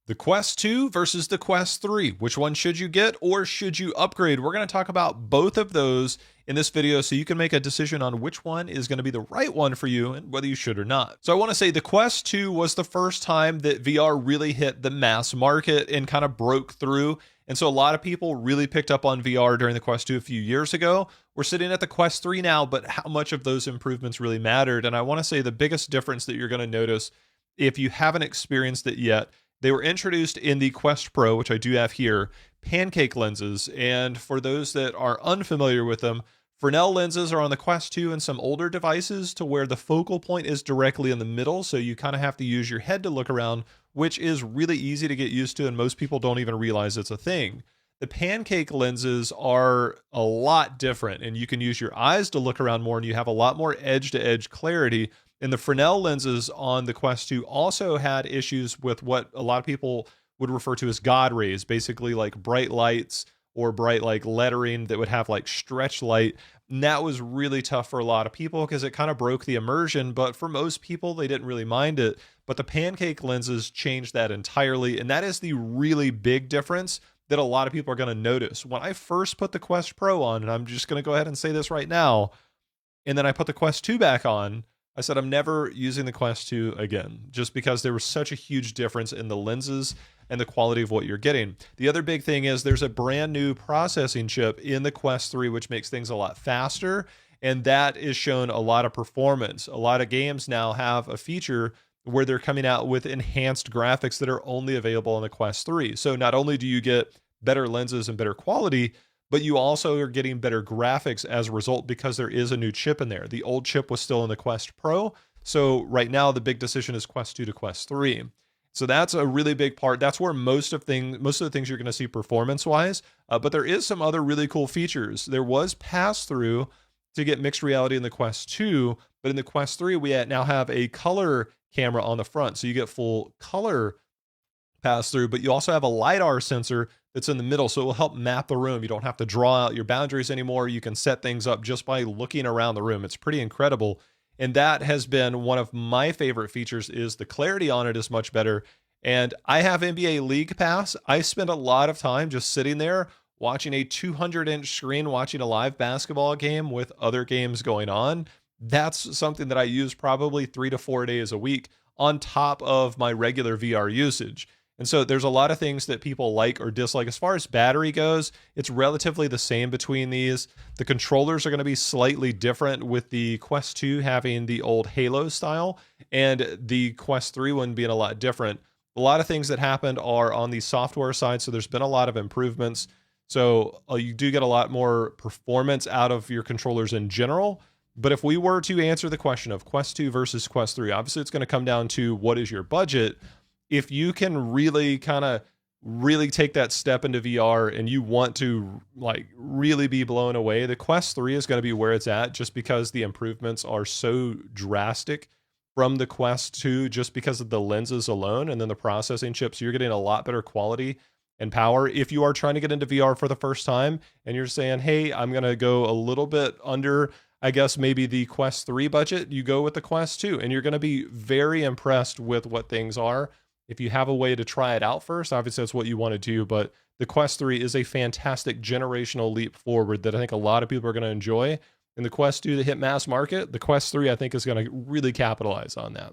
The Quest 2 versus the Quest 3. Which one should you get or should you upgrade? We're going to talk about both of those in this video so you can make a decision on which one is going to be the right one for you and whether you should or not. So I want to say the Quest 2 was the first time that VR really hit the mass market and kind of broke through. And so a lot of people really picked up on VR during the Quest 2 a few years ago. We're sitting at the Quest 3 now, but how much of those improvements really mattered? And I want to say the biggest difference that you're going to notice if you haven't experienced it yet, they were introduced in the Quest Pro, which I do have here, pancake lenses. And for those that are unfamiliar with them, Fresnel lenses are on the Quest 2 and some older devices to where the focal point is directly in the middle. So you kind of have to use your head to look around, which is really easy to get used to. And most people don't even realize it's a thing. The pancake lenses are a lot different, and you can use your eyes to look around more, and you have a lot more edge to edge clarity. And the Fresnel lenses on the Quest 2 also had issues with what a lot of people would refer to as God rays, basically like bright lights or bright like lettering that would have like stretch light. And that was really tough for a lot of people because it kind of broke the immersion. But for most people, they didn't really mind it. But the pancake lenses changed that entirely. And that is the really big difference that a lot of people are going to notice. When I first put the Quest Pro on, and I'm just going to go ahead and say this right now, and then I put the Quest 2 back on, I said, I'm never using the Quest 2 again, just because there was such a huge difference in the lenses and the quality of what you're getting. The other big thing is there's a brand new processing chip in the Quest 3, which makes things a lot faster. And that is shown a lot of performance. A lot of games now have a feature where they're coming out with enhanced graphics that are only available on the Quest 3. So not only do you get better lenses and better quality, but you also are getting better graphics as a result because there is a new chip in there. The old chip was still in the Quest Pro. So right now the big decision is Quest 2 to Quest 3. So that's a really big part. That's where most of the things you're going to see performance-wise. But there is some other really cool features. There was pass-through to get mixed reality in the Quest 2, but in the Quest 3, we now have a color camera on the front. So you get full color pass through, but you also have a LiDAR sensor that's in the middle. So it will help map the room. You don't have to draw out your boundaries anymore. You can set things up just by looking around the room. It's pretty incredible. And that has been one of my favorite features is the clarity on it is much better. And I have NBA League Pass. I spend a lot of time just sitting there watching a 200-inch screen, watching a live basketball game with other games going on. That's something that I use probably 3 to 4 days a week on top of my regular VR usage. And so there's a lot of things that people like or dislike. As far as battery goes, it's relatively the same between these. The controllers are going to be slightly different, with the Quest 2 having the old Halo style and the Quest 3 one being a lot different. A lot of things that happened are on the software side, so there's been a lot of improvements. So you do get a lot more performance out of your controllers in general. But if we were to answer the question of Quest 2 versus Quest 3, obviously it's going to come down to what is your budget. If you can really take that step into VR and you want to like really be blown away, the Quest 3 is going to be where it's at, just because the improvements are so drastic from the Quest 2, just because of the lenses alone and then the processing chips. You're getting a lot better quality and power. If you are trying to get into VR for the first time and you're saying, hey, I'm going to go a little bit under, I guess, maybe the Quest 3 budget, you go with the Quest 2, and you're going to be very impressed with what things are. If you have a way to try it out first, obviously that's what you want to do, but the Quest 3 is a fantastic generational leap forward that I think a lot of people are going to enjoy. And the Quest 2 to hit mass market, the Quest 3, I think, is going to really capitalize on that.